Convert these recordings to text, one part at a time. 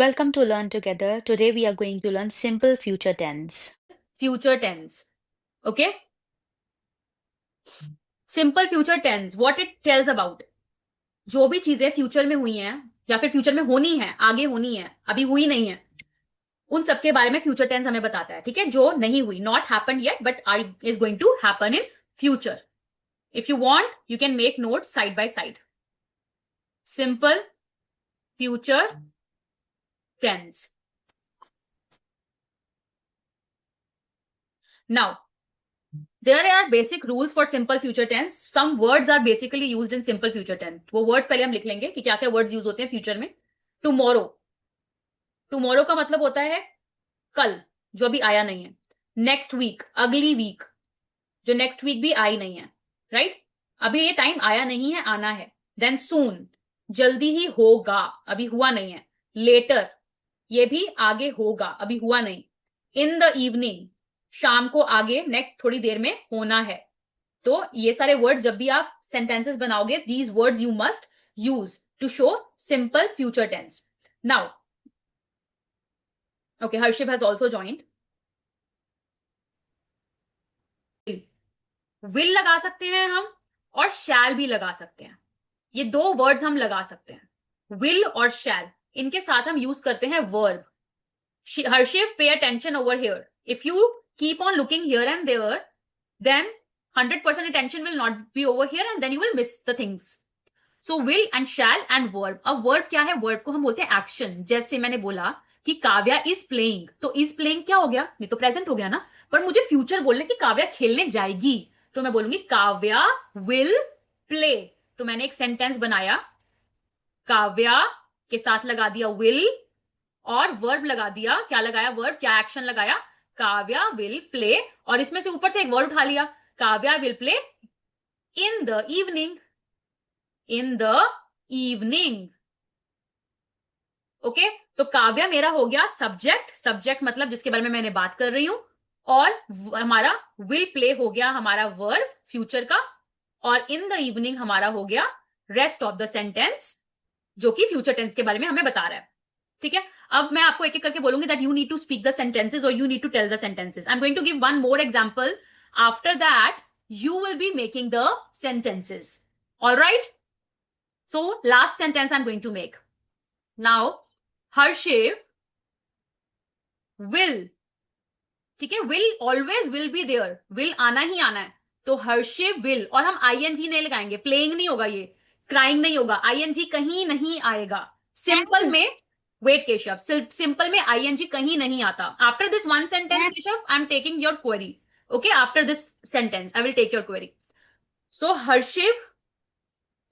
Welcome to Learn Together. Today we are going to learn simple future tense. Future tense. Okay? Simple future tense. What it tells about. जो भी चीजें future में हुई हैं या फिर फ्यूचर में होनी है, आगे होनी है, अभी हुई नहीं है, उन सब के बारे में फ्यूचर टेंस हमें बताता है. ठीक है? जो नहीं हुई, not happened yet but I is going to happen in future. If you want you can make notes side by side. Simple future tense. Now, there are basic rules for simple future tense. Some words are basically used in simple future tense. वो words पहले हम लिख लेंगे कि क्या क्या words use होते हैं फ्यूचर में. Tomorrow. Tomorrow का मतलब होता है कल, जो अभी आया नहीं है. Next week, अगली week, जो next week भी आई नहीं है. Right? अभी ये टाइम आया नहीं है, आना है. Then soon, जल्दी ही होगा, अभी हुआ नहीं है. Later, ये भी आगे होगा, अभी हुआ नहीं. In the evening, शाम को आगे नेक्स्ट थोड़ी देर में होना है. तो ये सारे वर्ड्स जब भी आप सेंटेंसेस बनाओगे, these words you must use to show simple future tense. Now okay, Harshiv has also joined. Will लगा सकते हैं हम और शैल भी लगा सकते हैं. ये दो वर्ड्स हम लगा सकते हैं, विल और शैल. इनके साथ हम यूज करते हैं verb. Harshiv, pay attention over here. If you keep on looking here and there, then 100% attention will not be over here and then you will miss the things. So will and shall and verb. अब verb क्या है? verb को हम बोलते हैं action. जैसे मैंने बोला कि काव्या is playing, तो is playing क्या हो गया? ये तो present हो गया ना. पर मुझे future बोलना कि काव्या खेलने जाएगी, तो मैं बोलूंगी काव्या will play. तो मैंने एक sentence बनाया, काव्या के साथ लगा दिया will और verb लगा दिया. क्या लगाया? verb. क्या action लगाया? Kavya will play. और इसमें से ऊपर से एक वर्ड उठा लिया, Kavya will play in the evening. In the evening. Okay, तो काव्या मेरा हो गया सब्जेक्ट. सब्जेक्ट मतलब जिसके बारे में मैंने बात कर रही हूं. और हमारा विल प्ले हो गया हमारा वर्ब फ्यूचर का. और इन द इवनिंग हमारा हो गया रेस्ट ऑफ द सेंटेंस, जो कि फ्यूचर टेंस के बारे में हमें बता रहा है. ठीक है? अब मैं आपको एक एक करके बोलूंगी that you need to speak the sentences और you need to tell the sentences. I am going to give one more example. After that you will be making the sentences. Alright? So last sentence I am going to make now. Harshiv will. ठीक है? Will always will be there. Will आना ही आना है. तो हर्षिव will, और हम ING नहीं लगाएंगे. प्लेइंग नहीं होगा, ये क्राइंग नहीं होगा. आईएनजी कहीं नहीं आएगा. सिंपल में वेट केशव, सिंपल में आईएनजी कहीं नहीं आता. After this one sentence Keshav, I am taking your query. Okay, after this sentence I will take your query. So Harshiv.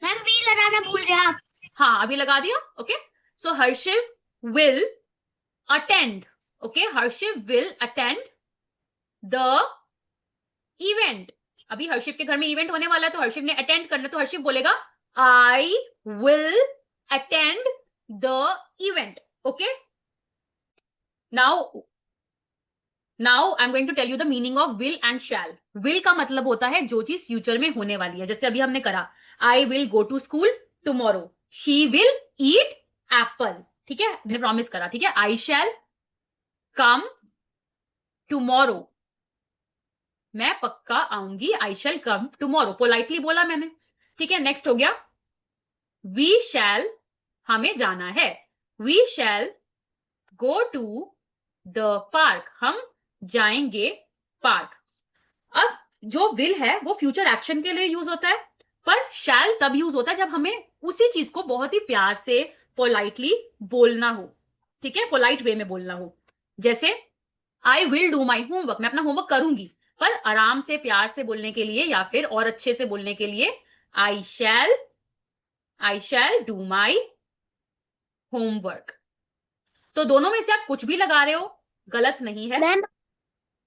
Ma'am we लगाना भूल गए आप. हाँ, अभी लगा दिया. Okay, so Harshiv will attend. Okay, Harshiv will attend the event. अभी हर्षिव के घर में इवेंट होने वाला है, तो हर्षिव ने अटेंड करना, तो हर्षिव बोलेगा I will attend the event. Okay, now I am going to tell you the meaning of will and shall. Will का मतलब होता है जो चीज फ्यूचर में होने वाली है. जैसे अभी हमने करा, I will go to school tomorrow. She will eat apple. ठीक है? मैंने प्रॉमिस करा. ठीक है? I shall come tomorrow. मैं पक्का आऊंगी. आई शैल कम टुमारो. पोलाइटली बोला मैंने. ठीक है? नेक्स्ट हो गया वी शैल. हमें जाना है. We shall go to the park. हम जाएंगे पार्क. अब जो विल है वो फ्यूचर एक्शन के लिए यूज होता है, पर शैल तब यूज होता है जब हमें उसी चीज को बहुत ही प्यार से पोलाइटली बोलना हो. ठीक है? पोलाइट वे में बोलना हो. जैसे I will do my homework. मैं अपना होमवर्क करूंगी, पर आराम से प्यार से बोलने के लिए या फिर और अच्छे से बोलने के लिए आई शैल डू माई होमवर्क. तो दोनों में से आप कुछ भी लगा रहे हो, गलत नहीं है.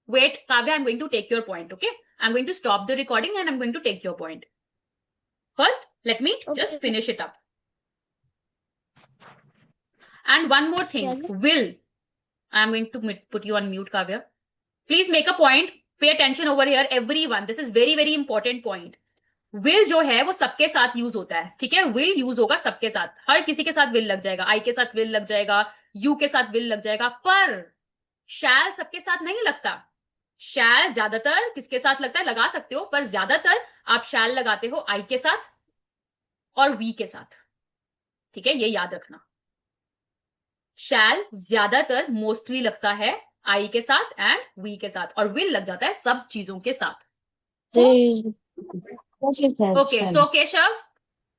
Wait Kavya, I am going to take your point. Okay, I am going to stop the recording and I am going to take your point. First let me just finish it up. And one more thing, will. I am going to put you on mute, Kavya. Please make a point. Pay attention over here, everyone. This is very, very important point. Will जो है वो सबके साथ use होता है. ठीक है? will use होगा सबके साथ. हर किसी के साथ will लग जाएगा. I के साथ will लग जाएगा, यू के साथ विल लग जाएगा, पर शैल सबके साथ नहीं लगता। शैल ज्यादातर किसके साथ लगता है, लगा सकते हो, पर ज्यादातर आप शैल लगाते हो आई के साथ और वी के साथ। ठीक है, ये याद रखना। शैल ज्यादातर मोस्टली लगता है आई के साथ एंड वी के साथ, और विल लग जाता है सब चीजों के साथ। Okay, so Keshav,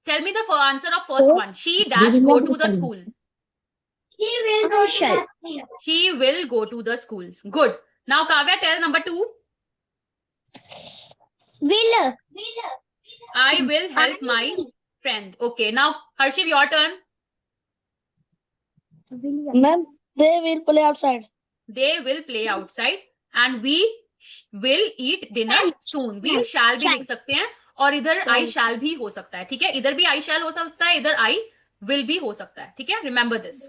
tell me the answer of first one. She dash go to the school. He will go shall. She will go to the school. Good. Now Kavya, tell number 2. Will. I will help my friend. Okay, now Harshiv, your turn. Ma'am, they will play outside. They will play outside and we will eat dinner soon. We shall भी लिख सकते हैं, और इधर I shall भी हो सकता है। ठीक है, इधर भी I shall हो सकता है, इधर I will भी हो सकता है। ठीक है, remember this.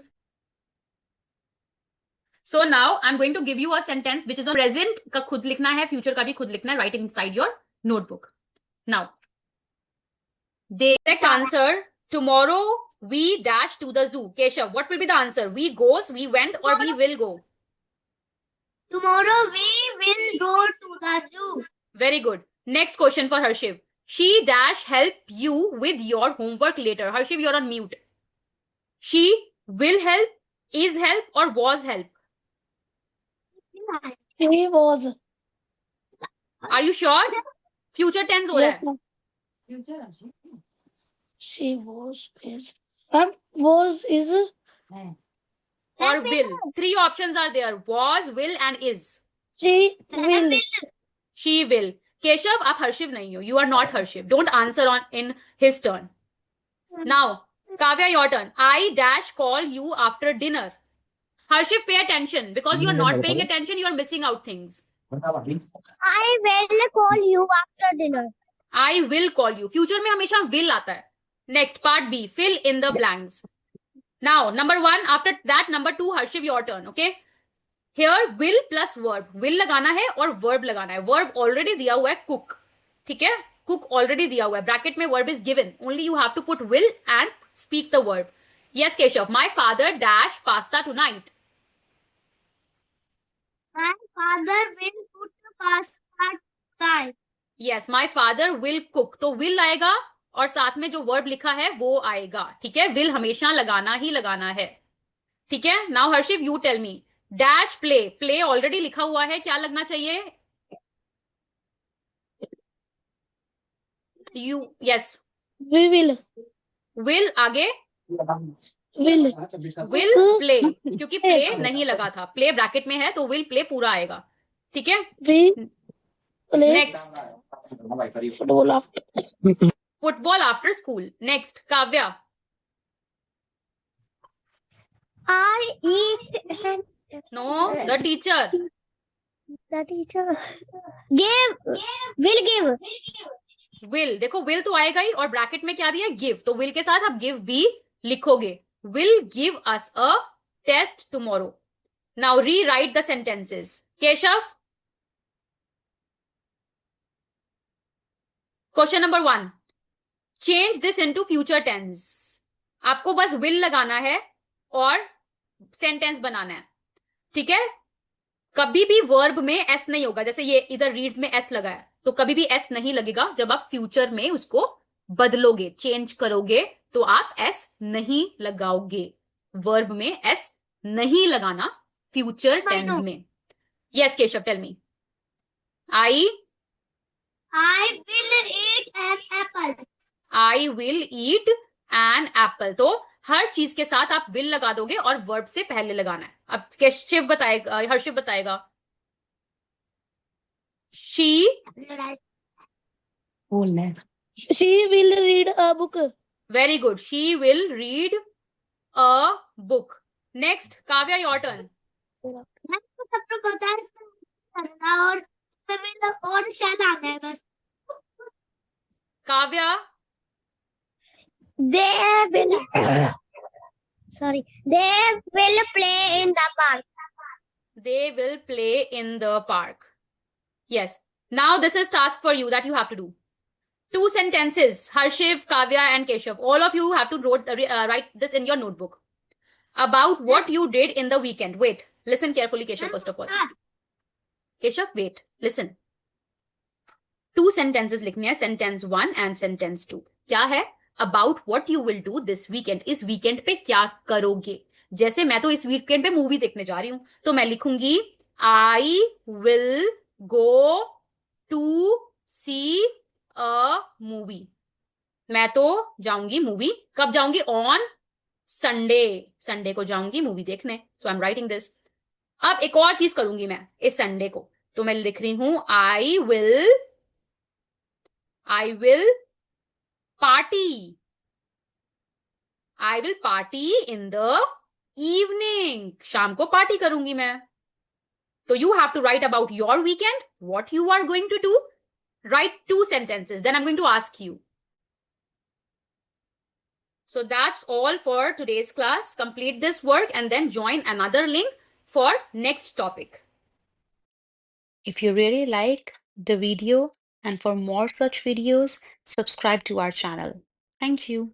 So now I'm going to give you a sentence which is on present का खुद लिखना है, future का भी खुद लिखना है, write it inside your notebook. Now, the correct answer, tomorrow we dash to the zoo. Keshav, what will be the answer? We goes, we went, or we will go? Tomorrow we will go to the zoo. Very good. Next question for Harshiv. She dash help you with your homework later. Harshiv, you're on mute. She will help, is help, or was help? She was. Are you sure? Future tense हो रहा Yes, है. ma'am. She was is. Ma'am, was is. Or will. 3 options are there. Was, will, and is. She will. She will. Keshav, आप हर्षिव नहीं हो. You are not Harshiv. Don't answer on in his turn. Now, Kavya, your turn. I dash call you after dinner. Harshiv, pay attention, because you are not paying attention. You are missing out things. I will call you after dinner. I will call you. Future में हमेशा will आता है. Next, part B. Fill in the blanks. Now, number 1. After that, number 2. Harshiv, your turn. Okay. Here, will plus verb. Will लगाना है और verb लगाना है. Verb already दिया हुआ है cook. ठीक है? Cook already दिया हुआ है. Bracket में verb is given. Only you have to put will and speak the verb. Yes, Keshav. My father dash pasta tonight. My father will put pasta tonight. Yes, my father will cook. तो will आएगा और साथ में जो verb लिखा है वो आएगा. ठीक है? Will हमेशा लगाना ही लगाना है. ठीक है? Now Harshiv, you tell me. Dash play. Play already लिखा हुआ है. क्या लगना चाहिए? You. Yes. We will. Will आगे. Will. Will play. क्योंकि play नहीं लगा था. Play bracket में है तो will play पूरा आएगा. ठीक है? We play. Next. Football after. Football after school. Next. Kavya. I eat and No, the teacher. the teacher give. Will give. Will. देखो will तो आएगा ही, और ब्रैकेट में क्या दिया है? Give. तो will के साथ आप give भी लिखोगे. Will give us a test tomorrow. Now rewrite the sentences. Keshav. Question number 1. Change this into future tense. आपको बस will लगाना है और सेंटेंस बनाना है. ठीक है? कभी भी वर्ब में एस नहीं होगा. जैसे ये इधर रीड्स में एस लगा है, तो कभी भी एस नहीं लगेगा. जब आप फ्यूचर में उसको बदलोगे, चेंज करोगे, तो आप एस नहीं लगाओगे. वर्ब में एस नहीं लगाना फ्यूचर टेंस में. Yes Keshav, tell me. I will eat an apple. I will eat an apple. तो हर चीज के साथ आप विल लगा दोगे और वर्ब से पहले लगाना है. अब केशव बताएगा, हर्षिव बताएगा. She. She will read a book. Very good. She will read a book. Next, Kavya, your turn. मैंने सबको पता है करना, और शायद आना है बस. Kavya. They will. Sorry. They will play in the park. They will play in the park. Yes. Now this is task for you that you have to do. 2 sentences. Harshiv, Kavya, and Keshav. All of you have to write this in your notebook. About what you did in the weekend. Wait, listen carefully, Keshav, first of all. Keshav, wait, listen. 2 sentences लिखने हैं, sentence 1 and sentence 2. क्या है? About what you will do this weekend. इस weekend पे क्या करोगे? जैसे मैं तो इस weekend पे मूवी देखने जा रही हूं, तो मैं लिखूंगी I will go to see a movie. मैं तो जाऊंगी मूवी. कब जाऊंगी? ऑन संडे को जाऊंगी मूवी देखने. सो आई एम राइटिंग दिस. अब एक और चीज करूंगी मैं इस संडे को, तो मैं लिख रही हूं I will party in the evening. शाम को पार्टी करूंगी मैं. तो you have to write about your weekend, what you are going to do. Write 2 sentences. Then I'm going to ask you. So that's all for today's class. Complete this work and then join another link for next topic. If you really like the video and for more such videos, subscribe to our channel. Thank you.